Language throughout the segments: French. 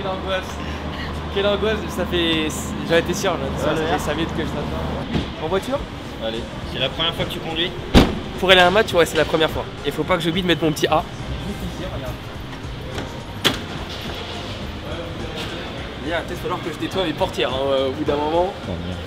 angoisse. Quelle angoisse, ça fait... J'en étais sûr, ça fait 5 minutes que je t'attends. En voiture? Allez, c'est la première fois que tu conduis? Pour aller à un match, ouais, c'est la première fois. Il faut pas que j'oublie de mettre mon petit A. Juste ici, regarde. Il va peut-être falloir que je nettoie mes portières au bout d'un moment. Oh, merde.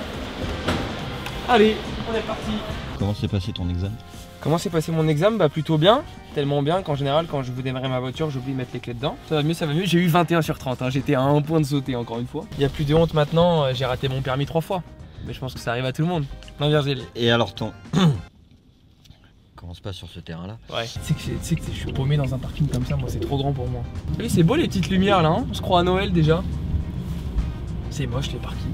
Allez, on est parti. Comment s'est passé ton examen? Comment s'est passé mon examen? Bah plutôt bien, tellement bien qu'en général quand je veux démarrer ma voiture j'oublie de mettre les clés dedans. Ça va mieux, ça va mieux. J'ai eu 21 sur 30, hein. J'étais à un point de sauter encore une fois. Il n'y a plus de honte maintenant, j'ai raté mon permis 3 fois. Mais je pense que ça arrive à tout le monde. Non Virgile. Et alors ton... Comment se passe sur ce terrain là? Ouais. Tu sais que je suis paumé dans un parking comme ça, moi c'est trop grand pour moi. Oui c'est beau les petites lumières là, hein. On se croit à Noël déjà. C'est moche les parkings.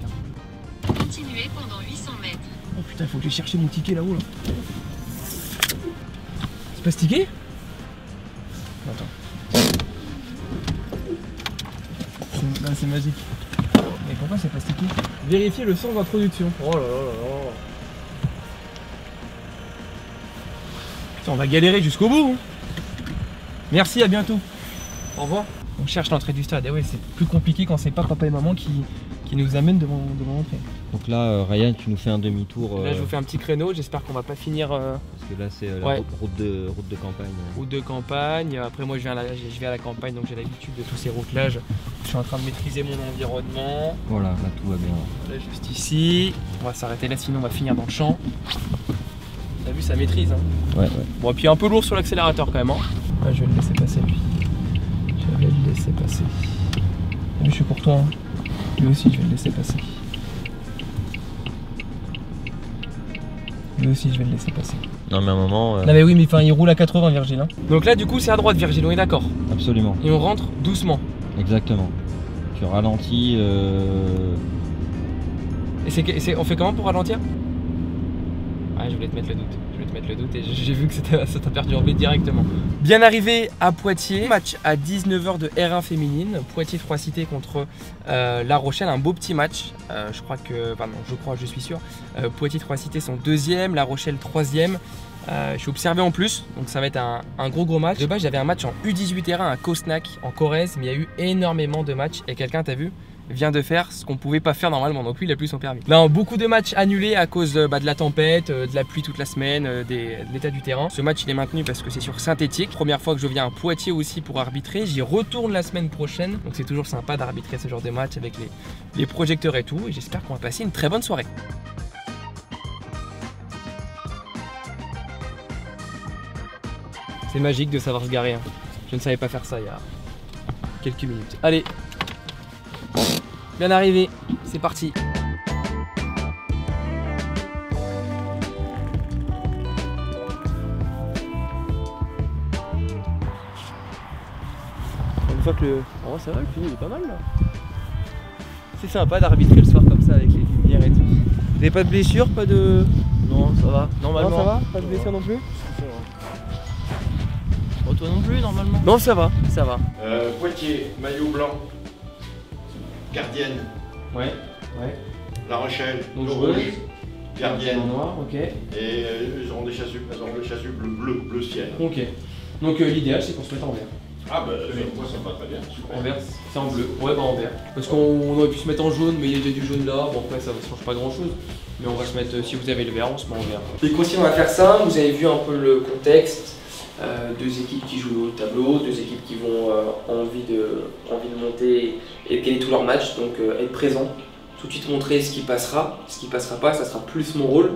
Continuez pendant 800 mètres. Oh putain, il faut que j'aille chercher mon ticket là-haut là. C'est pas ce ticket? Attends. C'est magique. Mais pourquoi c'est pas ce ticket? Vérifiez le sens d'introduction. Oh là là là là. Putain, on va galérer jusqu'au bout. Hein. Merci, à bientôt. Au revoir. On cherche l'entrée du stade. Et ouais, c'est plus compliqué quand c'est pas papa et maman qui nous amènent devant l'entrée. Donc là, Ryan, tu nous fais un demi-tour. Là, je vous fais un petit créneau. J'espère qu'on va pas finir. Parce que là, c'est la ouais. route de campagne. Route de campagne. Après, moi, je vais à la campagne, donc j'ai l'habitude de tous ces routes-là. Je suis en train de maîtriser mon environnement. Voilà, là, tout va bien. Là, juste ici. On va s'arrêter là, sinon on va finir dans le champ. T'as vu, ça maîtrise. Hein. Ouais. Bon, et puis un peu lourd sur l'accélérateur quand même. Hein. Ouais, je vais le laisser passer, lui. Je vais le laisser passer. Lui, je suis pour toi. Hein. Lui aussi, je vais le laisser passer. Lui aussi, je vais le laisser passer. Non, mais à un moment. Non, mais oui, mais enfin, il roule à 80, Virgile. Hein. Donc là, du coup, c'est à droite, Virgile, on est d'accord? Absolument. Et on rentre doucement. Exactement. Tu ralentis. Et on fait comment pour ralentir? Ouais, je voulais te mettre le doute. Et j'ai vu que ça t'a perturbé directement. Bien arrivé à Poitiers, match à 19 h de R1 féminine, Poitiers 3 Cités contre La Rochelle, un beau petit match. Je suis sûr. Poitiers 3 Cités sont 2e, La Rochelle 3e. Je suis observé en plus, donc ça va être un gros match. De base, j'avais un match en U18 R1 à Cosnac en Corrèze, mais il y a eu énormément de matchs et quelqu'un, t'as vu, vient de faire ce qu'on pouvait pas faire normalement, donc lui il a plus son permis. Là, beaucoup de matchs annulés à cause de la tempête, de la pluie toute la semaine, de l'état du terrain. Ce match il est maintenu parce que c'est sur synthétique. Première fois que je viens à Poitiers aussi pour arbitrer, j'y retourne la semaine prochaine, donc c'est toujours sympa d'arbitrer ce genre de match avec les projecteurs et tout, et j'espère qu'on va passer une très bonne soirée. C'est magique de savoir se garer, hein. Je ne savais pas faire ça il y a quelques minutes. Allez, bien arrivé, c'est parti. Une fois que le... Oh ça va, le film il est pas mal là. C'est sympa d'arbitrer le soir comme ça avec les lumières et tout. Vous avez pas de blessure, pas de... Non, ça va. Normalement. Non, ça va? Pas de blessure non plus? Oh, toi non plus, normalement. Non, ça va, ça va. Poitiers, maillot blanc, gardienne. Ouais. La Rochelle, Donc rouge, gardienne. Noir, ok. Et ils auront des chassus, bleu ciel. Ok. Donc l'idéal c'est qu'on se mette en vert. Ah bah moi ça me va très bien. Super. En vert, c'est en bleu. Ouais, bah en vert. Parce qu'on aurait pu se mettre en jaune, mais il y a déjà du jaune là. Bon, après ça ne change pas grand chose. Mais on va se mettre, si vous avez le vert, on se met en vert. Et aussi, on va faire ça. Vous avez vu un peu le contexte. Deux équipes qui jouent au tableau, deux équipes qui vont envie de monter et de gagner tous leurs matchs. Donc être présent, tout de suite montrer ce qui passera pas, ça sera plus mon rôle.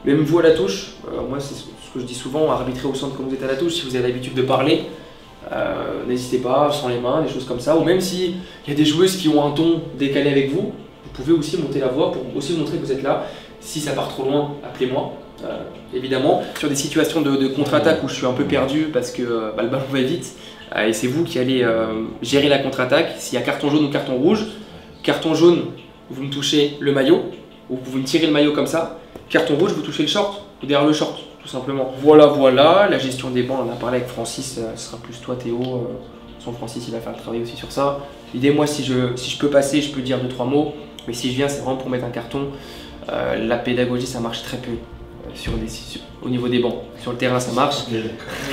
Même vous à la touche, moi c'est ce que je dis souvent, arbitrer au centre quand vous êtes à la touche, si vous avez l'habitude de parler. N'hésitez pas, sans les mains, des choses comme ça, ou même s'il y a des joueuses qui ont un ton décalé avec vous, vous pouvez aussi monter la voix pour aussi montrer que vous êtes là. Si ça part trop loin, appelez-moi, évidemment. Sur des situations de contre-attaque où je suis un peu perdu parce que le ballon va vite, et c'est vous qui allez gérer la contre-attaque. S'il y a carton jaune ou carton rouge, carton jaune, vous me touchez le maillot, ou vous pouvez me tirer le maillot comme ça. Carton rouge, vous touchez le short, ou derrière le short. Tout simplement. Voilà, la gestion des bancs, on en a parlé avec Francis, ce sera plus toi Théo, son Francis il va faire le travail aussi sur ça. L'idée moi si je peux passer, je peux dire 2-3 mots, mais si je viens c'est vraiment pour mettre un carton. La pédagogie ça marche très peu. au niveau des bancs. Sur le terrain ça marche,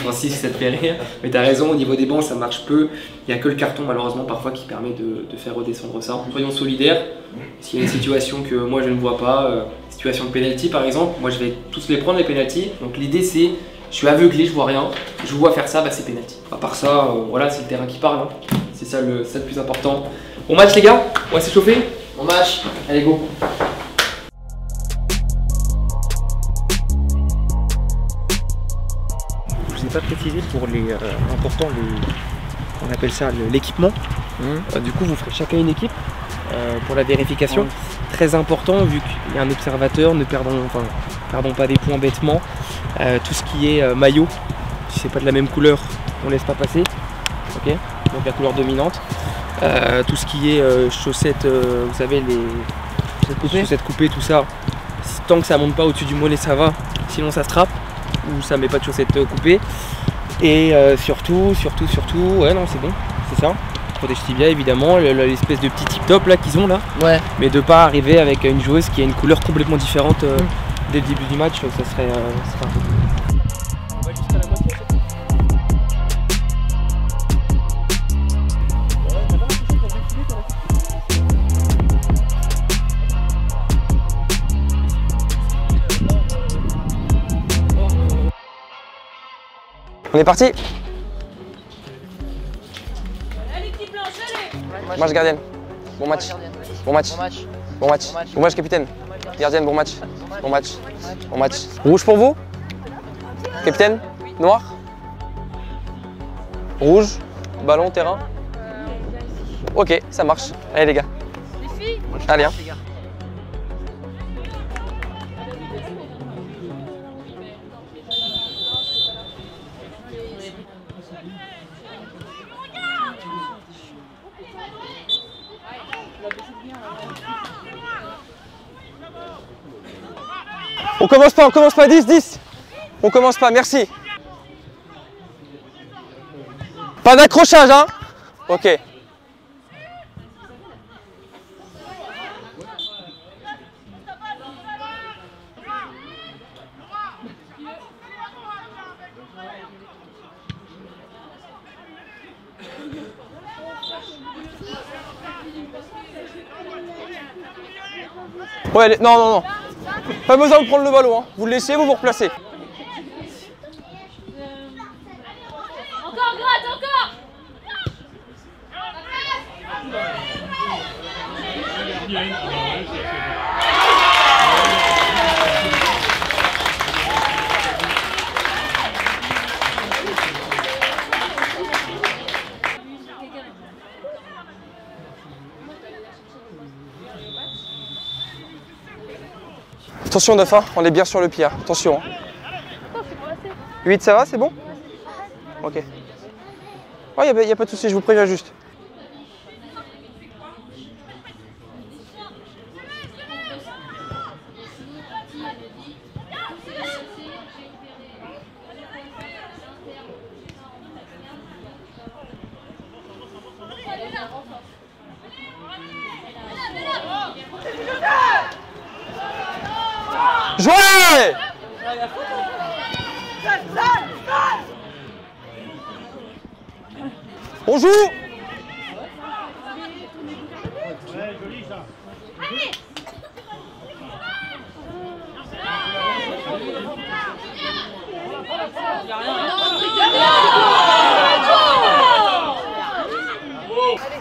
Francis ça te fait rire, mais t'as raison, au niveau des bancs ça marche peu. Il n'y a que le carton malheureusement parfois qui permet de faire redescendre ça. Soyons solidaires, s'il y a une situation que moi je ne vois pas, situation de penalty par exemple, moi je vais tous les prendre les penalty. Donc l'idée c'est, je suis aveuglé, je vois rien, je vous vois faire ça, bah c'est penalty. À part ça, voilà, c'est le terrain qui parle, hein. C'est ça le plus important. Bon match les gars, on va s'échauffer. Bon match, allez go. Je vous ai pas précisé pour les importants, on appelle ça l'équipement. Du coup vous ferez chacun une équipe pour la vérification. Très important vu qu'il y a un observateur, ne perdons pas des points bêtement. Tout ce qui est maillot, si c'est pas de la même couleur, on laisse pas passer. Ok, donc la couleur dominante. Tout ce qui est chaussettes, vous savez les chaussettes coupées, tout ça. Tant que ça monte pas au-dessus du mollet, ça va. Sinon ça se trappe ou ça met pas de chaussettes coupées. Et surtout, ouais non c'est bon, c'est ça. Protège tibia évidemment, l'espèce de petit tip top là qu'ils ont là. Ouais. Mais de pas arriver avec une joueuse qui a une couleur complètement différente dès le début du match, ça serait un peu. On va jusqu'à la moitié. On est parti. Match gardienne. Bon match. Bon match. Bon match. Bon match capitaine. Gardienne, bon match. Bon match. Bon match. Rouge pour vous? Capitaine? Noir? Rouge? Ballon, terrain? Ok, ça marche. Allez les gars. Allez hein. On commence pas, 10. On commence pas, merci. Pas d'accrochage, hein? Ok. Ouais, non. Pas besoin de prendre le ballon, hein. Vous le laissez, vous vous replacez. Encore gratte, encore. Attention 9, hein. On est bien sur le pied, hein. Attention. Hein. 8, ça va, c'est bon? Ok. Ouais, y a pas de souci, je vous préviens juste. Jouez! On joue!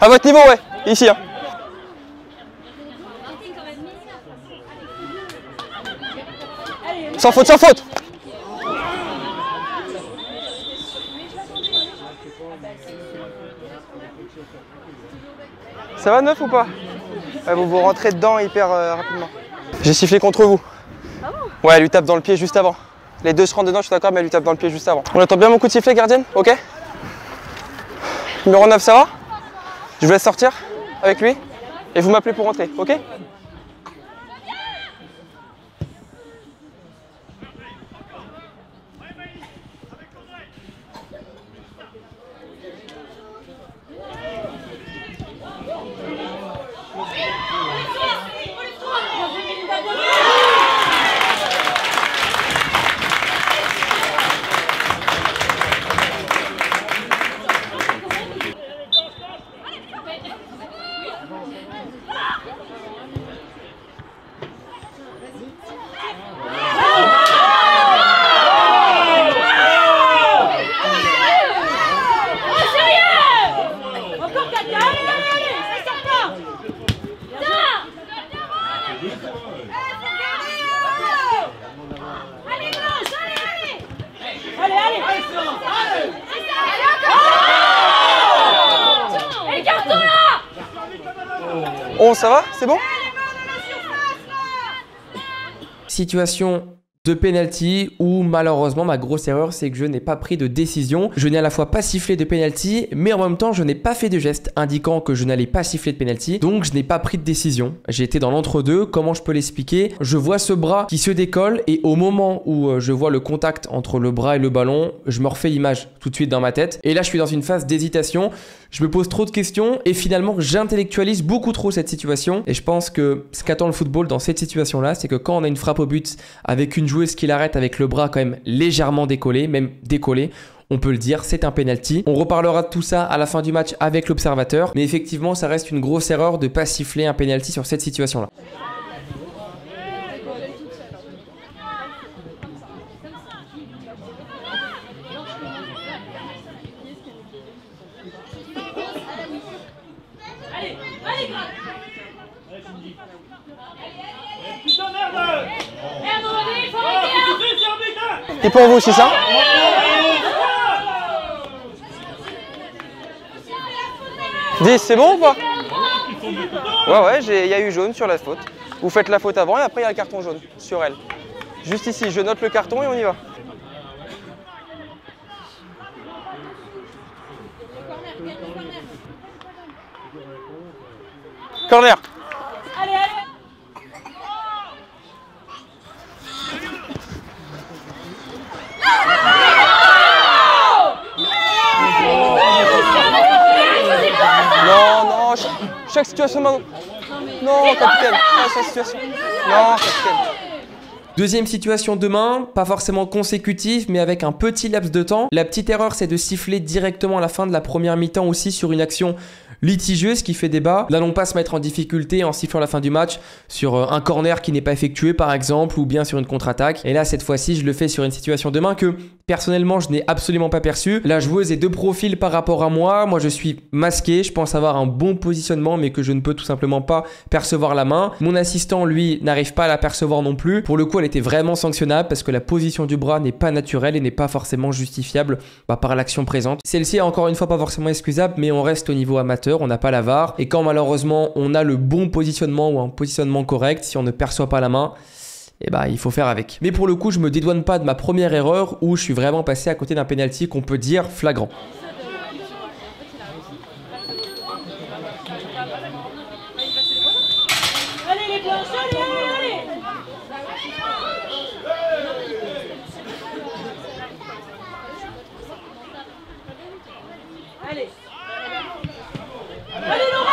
À votre niveau, ouais, ici. Hein. Sans faute, sans faute! Ça va 9 ou pas? Vous vous rentrez dedans hyper rapidement. J'ai sifflé contre vous. Ah bon? Ouais, elle lui tape dans le pied juste avant. Les deux se rentrent dedans, je suis d'accord, mais elle lui tape dans le pied juste avant. On entend bien mon coup de sifflet, gardienne? Ok? Numéro 9, ça va? Je vous laisse sortir avec lui et vous m'appelez pour rentrer, ok? Oh, ça va? C'est bon? Situation de penalty où malheureusement ma grosse erreur c'est que je n'ai pas pris de décision. Je n'ai à la fois pas sifflé de penalty mais en même temps je n'ai pas fait de geste indiquant que je n'allais pas siffler de penalty, donc je n'ai pas pris de décision. J'ai été dans l'entre-deux. Comment je peux l'expliquer? Je vois ce bras qui se décolle et au moment où je vois le contact entre le bras et le ballon, je me refais l'image tout de suite dans ma tête et là je suis dans une phase d'hésitation. Je me pose trop de questions et finalement j'intellectualise beaucoup trop cette situation et je pense que ce qu'attend le football dans cette situation là, c'est que quand on a une frappe au but avec une joueuse qui l'arrête avec le bras quand même légèrement décollé, même décollé, on peut le dire, c'est un penalty. On reparlera de tout ça à la fin du match avec l'observateur, mais effectivement ça reste une grosse erreur de ne pas siffler un penalty sur cette situation là. Et pour vous, c'est ça? C'est bon ou pas? Ouais, il y a eu jaune sur la faute. Vous faites la faute avant et après il y a le carton jaune sur elle. Juste ici, je note le carton et on y va. Corner. Non, chaque situation maintenant. Non, capitaine, chaque situation. Non, capitaine. Deuxième situation demain, pas forcément consécutive, mais avec un petit laps de temps. La petite erreur, c'est de siffler directement à la fin de la première mi-temps aussi sur une action litigieuse qui fait débat. Là, non pas se mettre en difficulté en sifflant la fin du match sur un corner qui n'est pas effectué par exemple ou bien sur une contre-attaque. Et là, cette fois-ci, je le fais sur une situation de main que personnellement, je n'ai absolument pas perçu. La joueuse est de profil par rapport à moi. Moi, je suis masqué. Je pense avoir un bon positionnement, mais que je ne peux tout simplement pas percevoir la main. Mon assistant, lui, n'arrive pas à la percevoir non plus. Pour le coup, elle était vraiment sanctionnable parce que la position du bras n'est pas naturelle et n'est pas forcément justifiable par l'action présente. Celle-ci est encore une fois pas forcément excusable, mais on reste au niveau amateur. On n'a pas la VAR et quand malheureusement on a le bon positionnement ou un positionnement correct, si on ne perçoit pas la main, eh ben, il faut faire avec. Mais pour le coup, je me dédouane pas de ma première erreur où je suis vraiment passé à côté d'un penalty qu'on peut dire flagrant. Allez les blanches, allez. Allez. Allez Laura!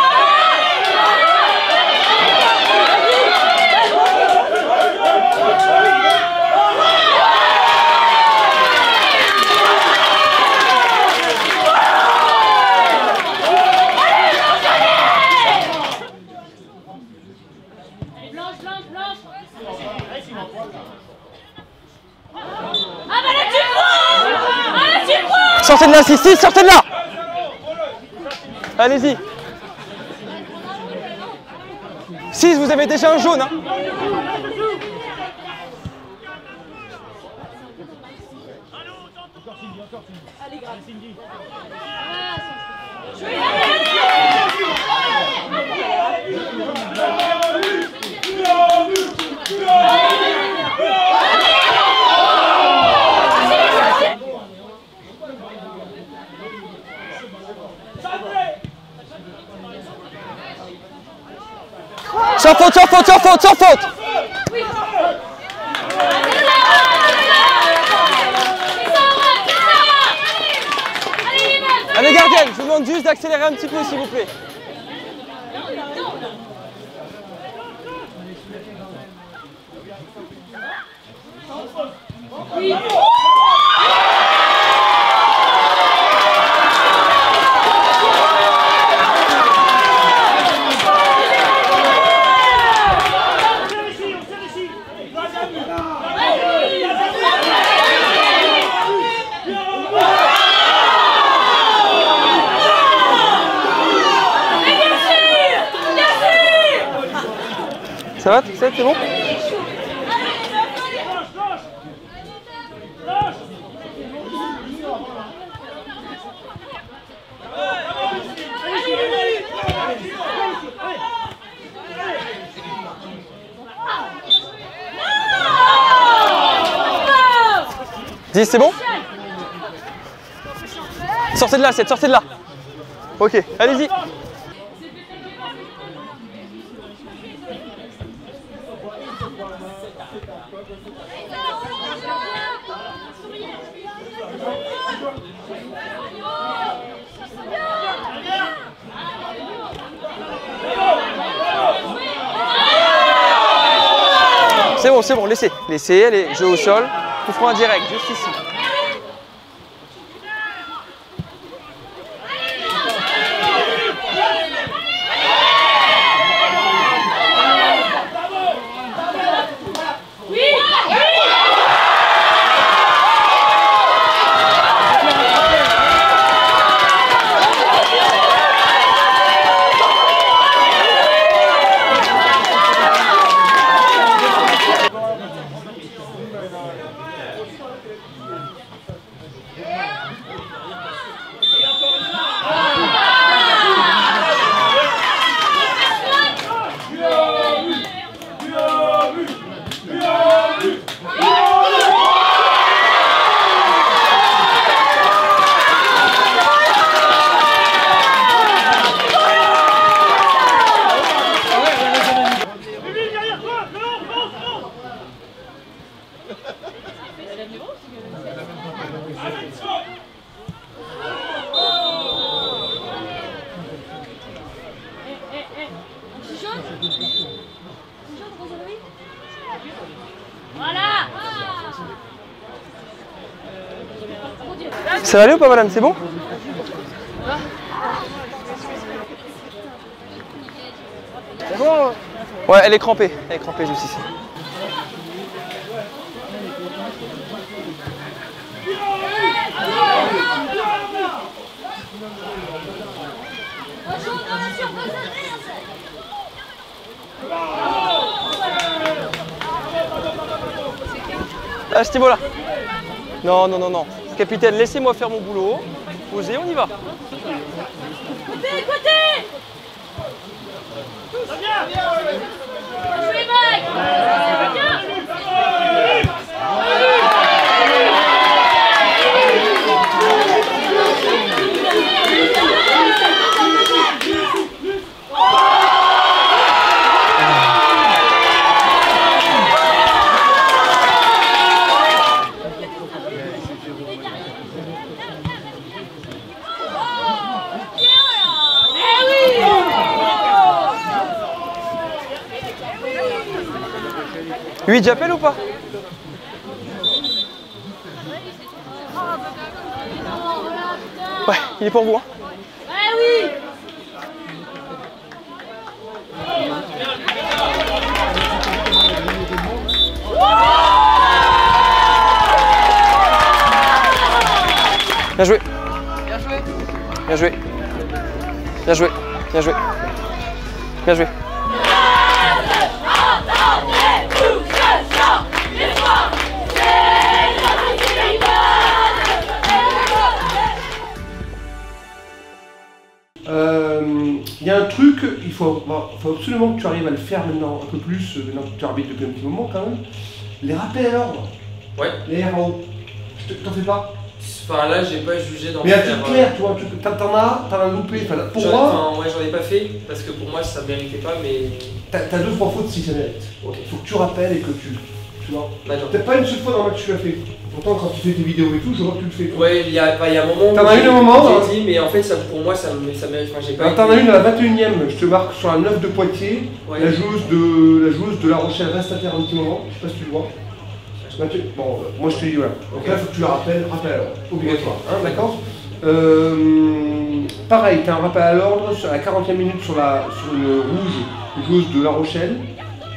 Sortez de là, si, sortez de là! Allez-y. 6, vous avez déjà un jaune. Hein. Sans faute, sans faute, sans faute, sans faute. Allez gardienne, je vous demande juste d'accélérer un petit peu s'il vous plaît. Ça va, c'est bon? 10, c'est bon? Sortez de là, l'assiette, sortez de là. Ok, allez-y. C'est bon, laissez. Laissez, allez, jeu au sol. Coup franc indirect, juste ici. Ça va aller ou pas, madame? C'est bon? C'est bon? Ouais, elle est crampée juste ici. À ce niveau-là. Non, non, non, non. Capitaine, laissez-moi faire mon boulot. Posez, on y va. Côté, côté. Jouez, Mike. Lui, j'appelle ou pas? Ouais, il est pour vous. Hein. Oui. Bien joué. Bien joué. Bien joué. Bien joué. Bien joué. Il y a un truc, il faut absolument que tu arrives à le faire maintenant un peu plus, maintenant que tu arbitres depuis un petit moment quand même. Les rappels à l'ordre. Ouais. Les RAO. T'en fais pas? Enfin là, j'ai pas jugé dans mais un truc clair, tu vois, t'en as loupé. Enfin, pour moi. Moi, j'en ai pas fait parce que pour moi, ça méritait pas, mais. T'as 2-3 fautes si ça mérite. Ok. Faut que tu rappelles et que tu vois. Peut-être pas une seule fois dans le match tu l'as fait. Pourtant, quand tu fais tes vidéos et tout, je vois que tu le fais. Ouais, il y a un moment. T'en as une au moment. J'ai dit, mais en fait, ça, pour moi, ça mérite. Enfin, j'ai pas. T'en as une à la 21ème, je te marque sur la 9 de Poitiers. Ouais. La joueuse de La Rochelle reste à terre un petit moment. Je sais pas si tu le vois. Bon, moi je te dis voilà. Donc là, il faut que tu la rappelles à l'ordre. Obligatoire. Hein, d'accord. Pareil, t'as un rappel à l'ordre à la 40e minute sur une rouge, une joueuse de La Rochelle.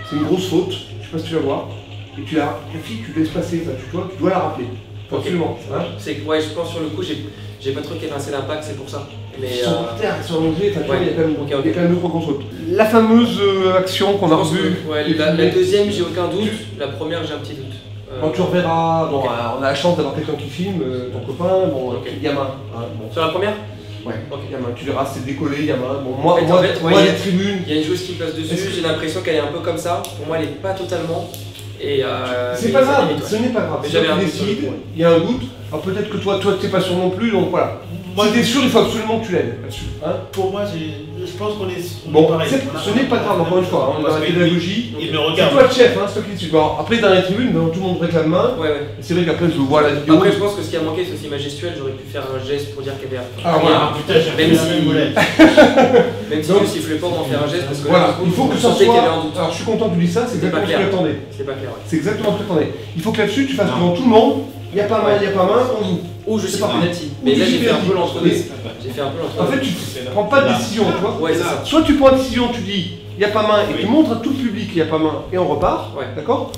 C'est une grosse faute. Je sais pas si tu la vois. Et la fille, tu laisses passer, tu dois la rappeler. Absolument. Okay. Hein, c'est que, ouais, je pense sur le coup, j'ai pas trop évincé l'impact, c'est pour ça. Mais ils sont par terre, ils sont allongés, il y a quand même 2-3 grosses fautes. La fameuse action qu'on a revue. Ouais, la deuxième, j'ai aucun doute. La première, j'ai un petit doute. Quand tu reverras, bon, on a la chance d'avoir quelqu'un qui filme, ton copain, bon, Yamin. Hein, bon. Sur la première? Ouais, Yamin, tu verras, c'est décollé, Yamin. Bon, moi les tribunes. Il y a une joueuse qui passe dessus, j'ai l'impression qu'elle est un peu comme ça. Pour moi, elle est pas totalement. Et C'est mais pas ça grave, limite, ouais. ce n'est pas grave. Mais C'est toi j'avais qui un doute sur le décides, coup, ouais. il y a un doute. Alors peut-être que toi t'es pas sûr non plus, donc voilà. Moi t'es sûr, il faut absolument que tu l'aides là-dessus. Hein, Pour moi, je pense qu'on est bon, pareil. ce n'est pas grave, encore une fois, hein, on est dans la pédagogie. Il me C'est regarde. toi le chef, hein, c'est toi qui décides. Bon, après dans les tribunes, tout le monde réclame main. Ouais, ouais. C'est vrai qu'après je vois la vidéo. Après, je pense que ce qui a manqué, c'est aussi ma gestuelle. J'aurais pu faire un geste pour dire qu'il y avait. Ah, voilà. Ah putain, j'ai fait Même la si- même molette. Même si Donc- je sifflais pas, on va en faire un geste parce que Voilà, là, il faut que ça sentais qu'il y avait soit. un doute. Alors je suis content que tu dises ça, c'est C'était pas exactement ce que clair. j'attendais. C'était pas clair, ouais. C'est exactement ce que j'attendais. Il faut que là-dessus tu fasses Non. devant tout le monde, il n'y a pas main, il n'y a pas main, on joue. Ou je C'est suis parti. penalty. Ou Mais tu là, j'ai siffles fait un penalty. peu l'entre-deux. Oui. J'ai fait un peu l'entre-deux. En fait, tu prends pas de décision, tu vois. Ouais, c'est ça. Soit tu prends une décision, tu dis il n'y a pas main et Oui. tu montres à tout le public qu'il n'y a pas main et on repart, Ouais. d'accord.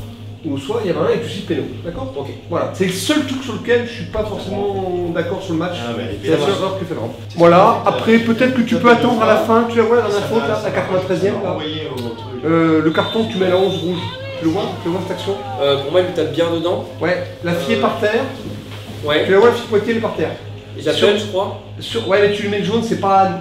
Ou soit il y a main et tu siffles péno, d'accord. Ok. Voilà, c'est le seul truc sur lequel je suis pas forcément d'accord sur le match. Ah ouais, C'est la seule erreur que fait Laurent. Voilà, après peut-être que tu peux attendre à la fin, tu la vois dans la faute là, la 93e là. Envoyé au truc. Le carton que tu mets à la 11 rouge, tu le vois cette action. Pour moi, il me tape bien dedans. Ouais, la fille est par terre, Ouais. tu la vois la fille Poitiers elle est par terre. Et j'appelle, je crois. Ouais mais tu lui mets le jaune, c'est pas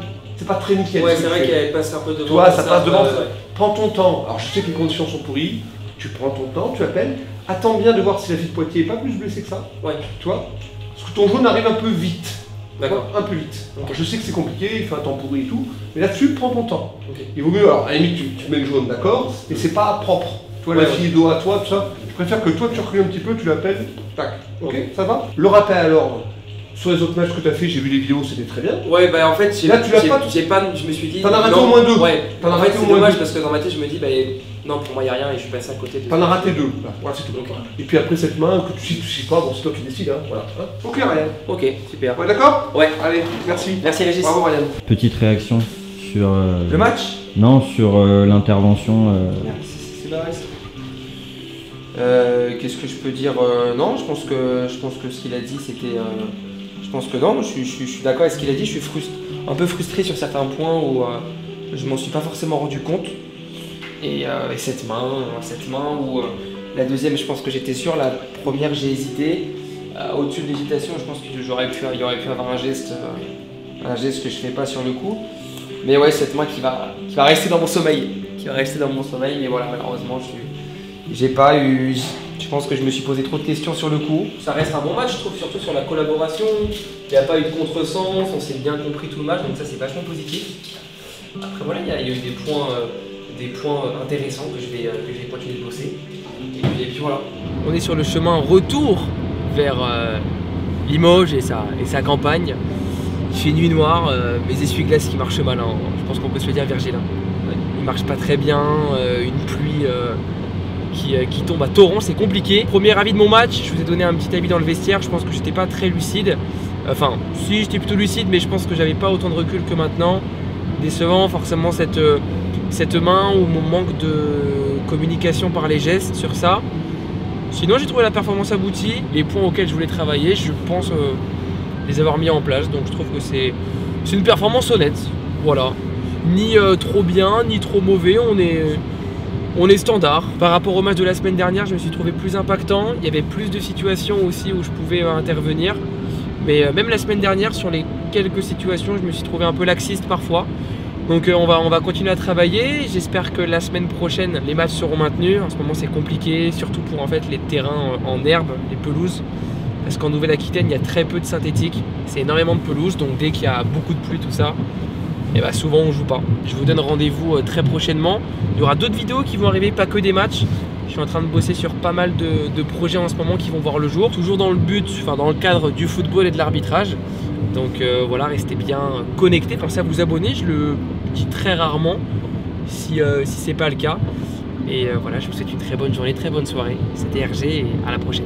très nickel. Ouais, ce que c'est tu vrai fais. qu'elle passe un peu devant. Toi, ça passe devant. ouais. Prends ton temps. Alors je sais que les conditions sont pourries. Tu prends ton temps, tu appelles. Attends bien de voir si la fille de Poitiers est pas plus blessée que ça. Ouais. Tu vois. Parce que ton jaune arrive un peu vite. D'accord. Un peu vite. Ok. Alors, je sais que c'est compliqué, il fait un temps pourri et tout. Mais là-dessus, prends ton temps. Ok. Il vaut mieux, alors à la limite, tu mets le jaune, d'accord. Mais c'est pas propre. Tu vois, la Ouais, fille dos à toi, tout ça. Je préfère que toi, tu recules un petit peu, tu l'appelles. Tac. Ok, Ok. ça va. Le rappel à l'ordre. Sur les autres matchs que tu as fait, j'ai vu les vidéos, c'était très bien. Ouais, bah en fait, Là, tu l'as pas- je me suis dit. T'en as raté non. au moins deux. Ouais, T'en as en raté fait, au c'est moins dommage deux. parce que dans ma tête, je me dis, bah non, pour moi, il n'y a rien et je suis passé à côté de. T'en as raté deux. Là. Voilà, c'est tout. Ok. Et puis après cette main, que tu sais pas, bon, c'est toi qui décides. Hein. Voilà. Hein. Ok, Ryan. Ok, super. Ouais, d'accord. Ouais. Allez, merci. Merci Régis. Bravo, Ryan. Petite réaction sur. Le match. Non, sur l'intervention. C'est barré ça. Qu'est-ce que je peux dire Non, je pense que ce qu'il a dit c'était. Je pense que non, je suis d'accord avec ce qu'il a dit. Je suis un peu frustré sur certains points où je m'en suis pas forcément rendu compte. Et cette main où la deuxième, je pense que j'étais sûr. La première, j'ai hésité. Au-dessus de l'hésitation, je pense qu'il y aurait pu avoir un geste que je fais pas sur le coup. Mais ouais, cette main qui va rester dans mon sommeil. Mais voilà, malheureusement, j'ai pas eu. Je pense que je me suis posé trop de questions sur le coup. Ça reste un bon match, je trouve, surtout sur la collaboration. Il n'y a pas eu de contresens, on s'est bien compris tout le match, donc ça c'est vachement positif. Après voilà, il y a eu des points intéressants que je vais continuer de bosser. Et puis voilà. On est sur le chemin retour vers Limoges et sa campagne. Il fait nuit noire, mes essuie-glaces qui marchent mal, hein. Je pense qu'on peut se le dire, Virgile. Il marche pas très bien, une pluie qui tombe à torrent, c'est compliqué. Premier avis de mon match, je vous ai donné un petit avis dans le vestiaire, je pense que j'étais pas très lucide. Enfin, si, j'étais plutôt lucide, mais je pense que j'avais pas autant de recul que maintenant. Décevant forcément cette main ou mon manque de communication par les gestes sur ça. Sinon, j'ai trouvé la performance aboutie, les points auxquels je voulais travailler, je pense les avoir mis en place, donc je trouve que c'est une performance honnête, voilà. Ni trop bien, ni trop mauvais, on est standard. Par rapport au match de la semaine dernière, je me suis trouvé plus impactant. Il y avait plus de situations aussi où je pouvais intervenir. Mais même la semaine dernière, sur les quelques situations, je me suis trouvé un peu laxiste parfois. Donc on va continuer à travailler. J'espère que la semaine prochaine, les matchs seront maintenus. En ce moment, c'est compliqué, surtout pour en fait les terrains en herbe, les pelouses. Parce qu'en Nouvelle-Aquitaine, il y a très peu de synthétique. C'est énormément de pelouse, donc dès qu'il y a beaucoup de pluie, tout ça, et bah souvent on joue pas. Je vous donne rendez-vous très prochainement. Il y aura d'autres vidéos qui vont arriver, pas que des matchs. Je suis en train de bosser sur pas mal de projets en ce moment qui vont voir le jour. Toujours dans le cadre du football et de l'arbitrage. Donc voilà, restez bien connectés. Pensez à vous abonner, je le dis très rarement si c'est pas le cas. Et voilà, je vous souhaite une très bonne journée, très bonne soirée. C'était RG et à la prochaine.